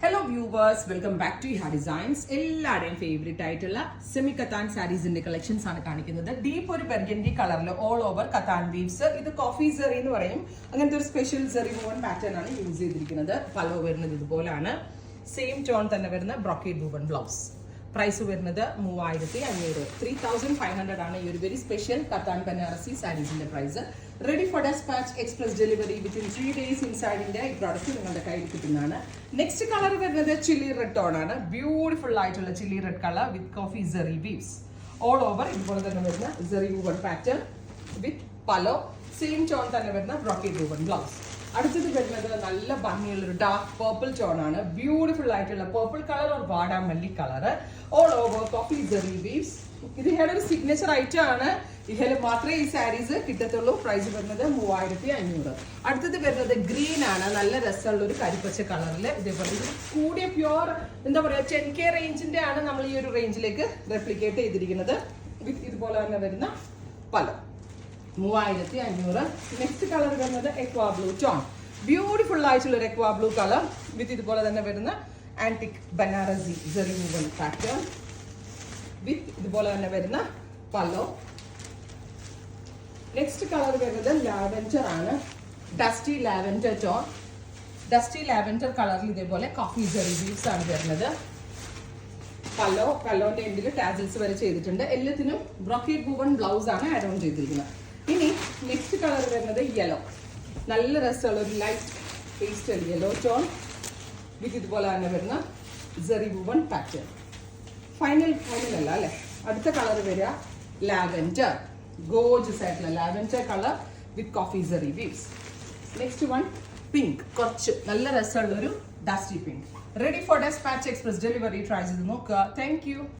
Hello viewers, welcome back to ഹാ designs. എല്ലാവരുടെയും favourite ആയിട്ടുള്ള സെമി കത്താൻ സാരീസിന്റെ കളക്ഷൻസ് ആണ് കാണിക്കുന്നത്. ഡീപ്പ് ഒരു ബെർഗൻഡി കളറിൽ ഓൾ ഓവർ കത്താൻ വീവ്സ്. ഇത് കോഫി സെറി എന്ന് പറയും. അങ്ങനത്തെ ഒരു സ്പെഷ്യൽ സെറി വൂവൺ പാറ്റേൺ ആണ് യൂസ് ചെയ്തിരിക്കുന്നത്. പലോ വരുന്നത് ഇതുപോലാണ്. സെയിം ടോൺ തന്നെ വരുന്ന ബ്രോക്കേഡ് വൂവൺ ബ്ലൗസ്. പ്രൈസ് വരുന്നത് 3500, 3500 ആണ് ഈ ഒരു വെരി സ്പെഷ്യൽ കത്താൻ ബനാറസി സാരീസിന്റെ price. Ready for despatch, express delivery within 3 days ഇൻസൈഡിന്റെ ഈ പ്രോഡക്റ്റ് നിങ്ങളുടെ കയ്യിൽ കിട്ടുന്നതാണ്. നെക്സ്റ്റ് കളർ വരുന്നത് ചില്ലി റെഡ് ടോൺ ആണ്. ബ്യൂട്ടിഫുൾ ആയിട്ടുള്ള chilli red colour with coffee zari weaves. All over ഇതുപോലെ തന്നെ വരുന്ന zari woven pattern with pallu. Same tone തന്നെ വരുന്ന ബ്രോക്കേഡ് വൂവൺ ബ്ലൗസ്. അടുത്തത് വരുന്നത് നല്ല ഭംഗിയുള്ള ഒരു ഡാർക്ക് പേർപ്പിൾ ടോൺ ആണ്. ബ്യൂട്ടിഫുൾ ആയിട്ടുള്ള പേർപ്പിൾ കളർ ഓർ വാടാമല്ലി colour. All over coffee zari weaves. ഇത് ഇഹയുടെ ഒരു സിഗ്നേച്ചർ ഐറ്റം ആണ്. ഇഹയിൽ മാത്രമേ ഈ സാരീസ് കിട്ടത്തുള്ളൂ. പ്രൈസ് വരുന്നത് 3500. അടുത്തത് വരുന്നത് ഗ്രീൻ ആണ്. നല്ല രസമുള്ള ഒരു കരിപ്പച്ച കളറിൽ ഇതേപോലെ കൂടിയ പ്യുവർ എന്താ പറയുക 10K റേഞ്ചിന്റെ ആണ് നമ്മൾ ഈ ഒരു റേഞ്ചിലേക്ക് റെപ്ലിക്കേറ്റ് ചെയ്തിരിക്കുന്നത്. വിത്ത് ഇതുപോലെ തന്നെ വരുന്ന പലോ. 3500. നെക്സ്റ്റ് കളർ വരുന്നത് എക്വാ ബ്ലൂ ടോൺ. ബ്യൂട്ടിഫുൾ ആയിട്ടുള്ള ഒരു എക്വാ ബ്ലൂ കളർ വിത്ത് ഇതുപോലെ തന്നെ വരുന്ന antique Banarasi zari woven pattern with ഇതുപോലെ തന്നെ വരുന്ന പല്ലോ. നെക്സ്റ്റ് കളർ വരുന്നത് ലാവെൻഡർ ആണ്. Dusty lavender tone. Dusty lavender കളറിൽ ഇതേപോലെ കോഫി സെറി വീവ്സ് ആണ് വരുന്നത്. പല്ലോന്റെ എൻഡിൽ ടാസിൽസ് വരെ ചെയ്തിട്ടുണ്ട്. എല്ലാത്തിനും ബ്രോക്കേഡ് വൂവൺ ബ്ലൗസ് ആണ് ആഡ് ഓൺ ചെയ്തിരിക്കുന്നത്. ഇനി നെക്സ്റ്റ് കളർ വരുന്നത് യെല്ലോ. നല്ല രസമുള്ള ഒരു ലൈറ്റ് പേസ്റ്റൽ യെല്ലോ ടോൺ വിത്ത് ഇതുപോലെ തന്നെ വരുന്ന സെറി വൂവൺ പാറ്റേൺ. ഫൈനൽ അല്ല അല്ലേ. അടുത്ത കളർ വരിക ലാവെൻഡർ. ഗോർജിയസ് ആയിട്ടുള്ള lavender colour with coffee zari weaves. Next one pink. കുറച്ച് നല്ല രസമുള്ള ഒരു dusty pink. Ready for despatch, express delivery. Try ചെയ്ത് നോക്കുക. Thank U.